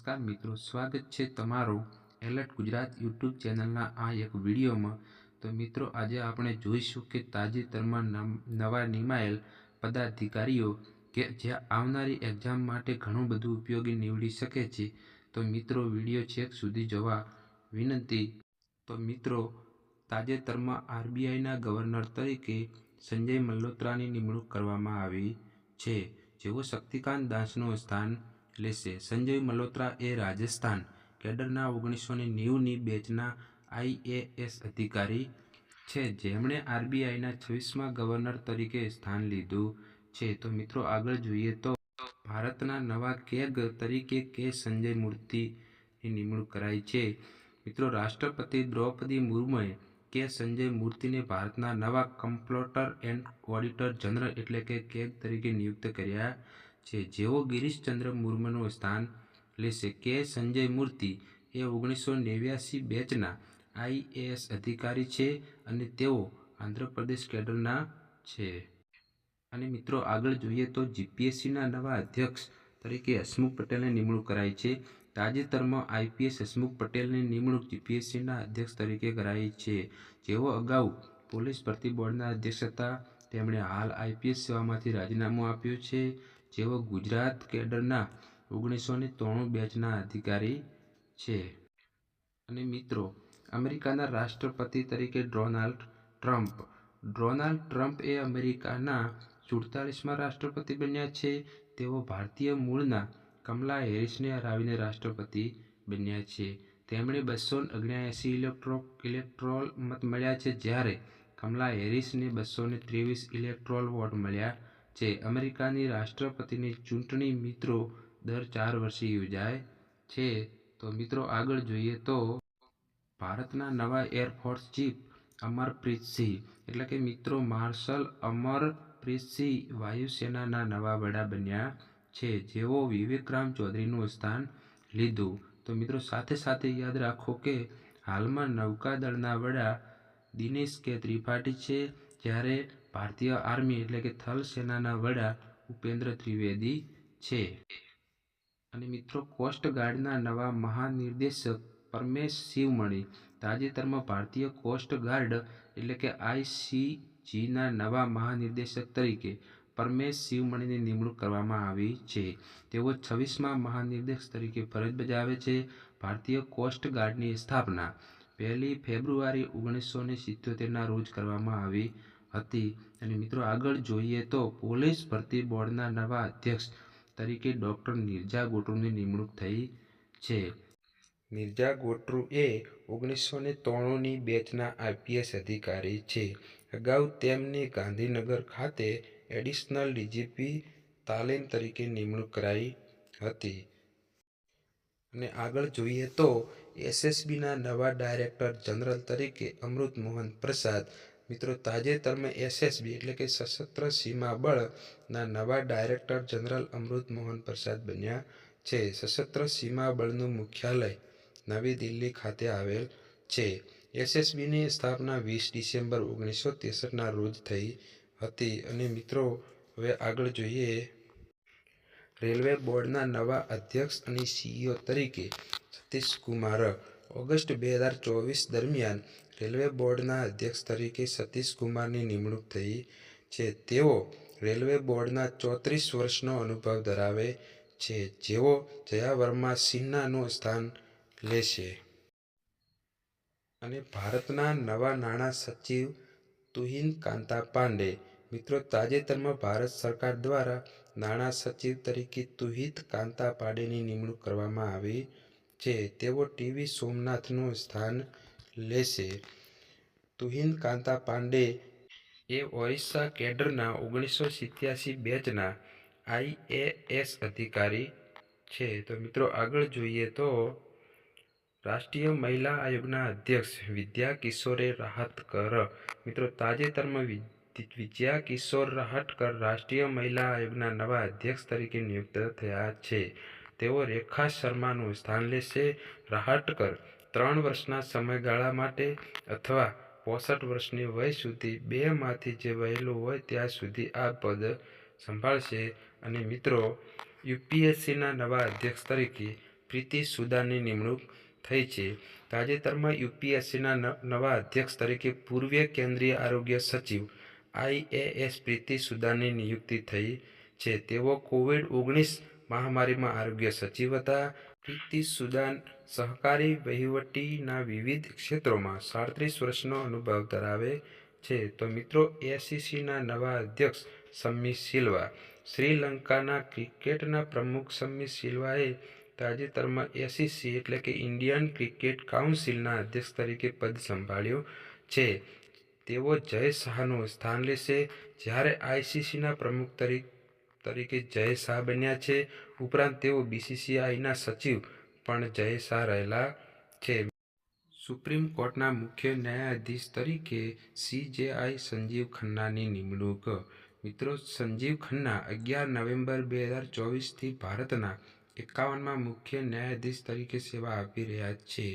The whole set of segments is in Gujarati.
નમસ્કાર મિત્રો, સ્વાગત છે તમારું એલર્ટ ગુજરાત યુટ્યુબ ચેનલના આ એક વિડીયોમાં। તો મિત્રો, આજે આપણે જોઈશું કે તાજેતરમાં નવા નિમાયેલ પદાધિકારીઓ કે જે આવનારી એક્ઝામ માટે ઘણું બધું ઉપયોગી નીવડી શકે છે। તો મિત્રો, વિડીયો છેક સુધી જોવા વિનંતી। તો મિત્રો, તાજેતરમાં આરબીઆઈના ગવર્નર તરીકે સંજય મલ્હોત્રાની નિમણૂક કરવામાં આવી છે, જેઓ શક્તિકાંત દાસનું સ્થાન લેશે। સંજય મલ્હોત્રા એ રાજસ્થાન કેડરના 1990ની બેચના IAS અધિકારી છે, જેમણે આરબીઆઈના 26મા ગવર્નર તરીકે સ્થાન લીધું છે। તો મિત્રો, આગળ જોઈએ તો ભારતના નવા કેગ તરીકે કે સંજય મૂર્તિની નિમણૂક કરાઈ છે। મિત્રો, રાષ્ટ્રપતિ દ્રૌપદી મુર્મુએ કે સંજય મૂર્તિને ભારતના નવા કમ્પ્ટ્રોલર એન્ડ ઓડિટર જનરલ એટલે કે કેગ તરીકે નિયુક્ત કર્યા છે, જેઓ ગિરીશચંદ્ર મુર્મુનું સ્થાન લેશે। કે સંજય મૂર્તિ એ 1989 બેચના IAS અધિકારી છે અને તેઓ આંધ્રપ્રદેશ કેડરના છે। અને મિત્રો, આગળ જોઈએ તો જીપીએસસીના નવા અધ્યક્ષ તરીકે હસમુખ પટેલની નિમણૂક કરાઈ છે। તાજેતરમાં આઈપીએસ હસમુખ પટેલની નિમણૂક જીપીએસસીના અધ્યક્ષ તરીકે કરાઈ છે, જેઓ અગાઉ પોલીસ ભરતી બોર્ડના અધ્યક્ષ હતા। તેમણે હાલ આઈપીએસ સેવામાંથી રાજીનામું આપ્યું છે, જેઓ ગુજરાત કેડરના 1993 બેચના અધિકારી છે। અને મિત્રો, અમેરિકાના રાષ્ટ્રપતિ તરીકે ડોનાલ્ડ ટ્રમ્પ એ અમેરિકાના 47મા રાષ્ટ્રપતિ બન્યા છે। તેઓ ભારતીય મૂળના કમલા હેરિસને હરાવીને રાષ્ટ્રપતિ બન્યા છે। તેમણે 279 ઇલેક્ટોરલ મત મળ્યા છે, જ્યારે કમલા હેરિસને 223 ઇલેક્ટોરલ વોટ મળ્યા છે। અમેરિકાની રાષ્ટ્રપતિની ચૂંટણી મિત્રો દર 4 વર્ષે યોજાય છે। તો મિત્રો, આગળ જોઈએ તો ભારતના નવા એરફોર્સ ચીફ અમરપ્રીત સિંહ એટલે કે મિત્રો માર્શલ અમરપ્રીત સિંહ વાયુસેનાના નવા વડા બન્યા છે, જેઓ વિવેકરામ ચૌધરીનું સ્થાન લીધું। તો મિત્રો, સાથે સાથે યાદ રાખો કે હાલમાં નૌકાદળના વડા દિનેશ કે ત્રિપાઠી છે, જ્યારે ભારતીય આર્મી એટલે કે થલ સેનાના વડા ઉપેન્દ્ર ત્રિવેદી છે। અને મિત્રો, કોસ્ટ ગાર્ડના નવા મહાનિર્દેશક પરમેશ શિવમણી તાજેતરમાં ભારતીય કોસ્ટ ગાર્ડ એટલે કે ICGના નવા મહાનિર્દેશક તરીકે પરમેશ શિવમણીની નિમણૂક કરવામાં આવી છે। તેઓ 26મા મહાનિર્દેશક તરીકે ફરજ બજાવે છે। ભારતીય કોસ્ટ ગાર્ડની સ્થાપના 1 ફેબ્રુઆરી 1977ના રોજ કરવામાં આવી હતી। અને મિત્રો, આગળ જોઈએ તો પોલીસ ભરતી બોર્ડના નવા અધ્યક્ષ તરીકે ડોક્ટર નીરજા ગોટરુની નિમણૂક થઈ છે। નીરજા ગોટરુ એ 1993ની બેચના આઈપીએસ અધિકારી છે। અગાઉ તેમને ગાંધીનગર ખાતે એડિશનલ ડીજીપી તાલીમ તરીકે નિમણૂક કરાઈ હતી। અને આગળ જોઈએ તો એસએસબીના નવા ડાયરેક્ટર જનરલ તરીકે અમૃત મોહન પ્રસાદ મિત્રો તાજેતરમાં એસએસબી એટલે કે સશસ્ત્ર સીમા બળના નવા ડાયરેક્ટર જનરલ અમૃત મોહન પ્રસાદ બન્યા છે। સશસ્ત્ર સીમા બળનું મુખ્યાલય નવી દિલ્હી ખાતે આવેલ છે। એસએસબીની સ્થાપના 20 ડિસેમ્બર 1963ના રોજ થઈ હતી। અને મિત્રો, હવે આગળ જોઈએ રેલવે બોર્ડના નવા અધ્યક્ષ અને સીઈઓ તરીકે સતીશ કુમાર ઓગસ્ટ 2024 દરમિયાન રેલવે બોર્ડના અધ્યક્ષ તરીકે સતીશ કુમારની નિમણૂક થઈ છે। તેઓ રેલવે બોર્ડના 34 વર્ષનો અનુભવ ધરાવે છે, જેઓ જયા વર્મા સિન્હાનું સ્થાન લેશે। અને ભારતના નવા નાણાં સચિવ તુહિન કાંતા પાંડે મિત્રો તાજેતરમાં ભારત સરકાર દ્વારા નાણાં સચિવ તરીકે તુહિત કાંતા પાંડેની નિમણૂક કરવામાં આવી છે। તેઓ ટીવી સોમનાથનું સ્થાન લેશે। તુહિન કાંતા પાંડે એ ઓરિસ્સા કેડરના 1987 બેચના IAS અધિકારી છે। તો મિત્રો, આગળ જોઈએ તો રાષ્ટ્રીય મહિલા આયોગના અધ્યક્ષ વિદ્યા કિશોર રાહટકર મિત્રો તાજેતરમાં વિજયા કિશોર રાહટકર રાષ્ટ્રીય મહિલા આયોગના નવા અધ્યક્ષ તરીકે નિયુક્ત થયા છે। તેઓ રેખા શર્માનું સ્થાન લેશે। રાહટકર 3 વર્ષના સમયગાળા માટે અથવા 65 વર્ષની વય સુધી બેમાંથી જે વહેલું હોય ત્યાં સુધી આ પદ સંભાળશે। અને મિત્રો, યુપીએસસીના નવા અધ્યક્ષ તરીકે પ્રીતિ સુદાનની નિમણૂક થઈ છે. તાજેતરમાં યુપીએસસીના નવા અધ્યક્ષ તરીકે પૂર્વ કેન્દ્રીય આરોગ્ય સચિવ IAS પ્રીતિ સુદાનની નિયુક્તિ થઈ છે. તેઓ કોવિડ-19 મહામારીમાં આરોગ્ય સચિવ હતા. પ્રીતિ સુદાન સહકારી વહીવટના વિવિધ ક્ષેત્રોમાં 37 વર્ષનો અનુભવ ધરાવે છે. તો મિત્રો, AICCના નવા અધ્યક્ષ શમ્મી સિલ્વા. શ્રીલંકાના ક્રિકેટના પ્રમુખ શમ્મી સિલ્વાએ તાજેતરમાં AICC એટલે કે ઇન્ડિયન ક્રિકેટ કાઉન્સિલના અધ્યક્ષ તરીકે પદ સંભાળ્યું છે. તેઓ જય શાહનું સ્થાન લેશે. જ્યારે ICCના પ્રમુખ તરીકે જય શાહ બન્યા છે. ઉપરાંત તેઓ BCCIના સચિવ પણ જય શાહ રહેલા છે. સુપ્રીમ કોર્ટના મુખ્ય ન્યાયાધીશ તરીકે CJI સંજીવ ખન્નાની નિમણૂક. મિત્રો, સંજીવ ખન્ના 11 નવેમ્બર 2024થી ભારતના 51મા મુખ્ય ન્યાયાધીશ તરીકે સેવા આપી રહ્યા છે.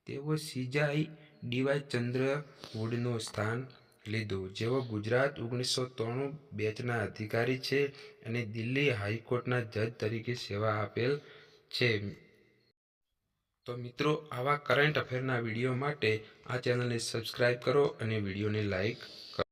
તેઓ CJI ચંદ્રચૂડનું સ્થાન લીધું, જેઓ ગુજરાત 1993 બેચના અધિકારી છે અને દિલ્હી હાઈકોર્ટના જજ તરીકે સેવા આપેલ છે. તો મિત્રો, આવા કરંટ અફેરના વિડીયો માટે આ ચેનલને સબસ્ક્રાઇબ કરો અને વિડીયોને લાઇક કરો.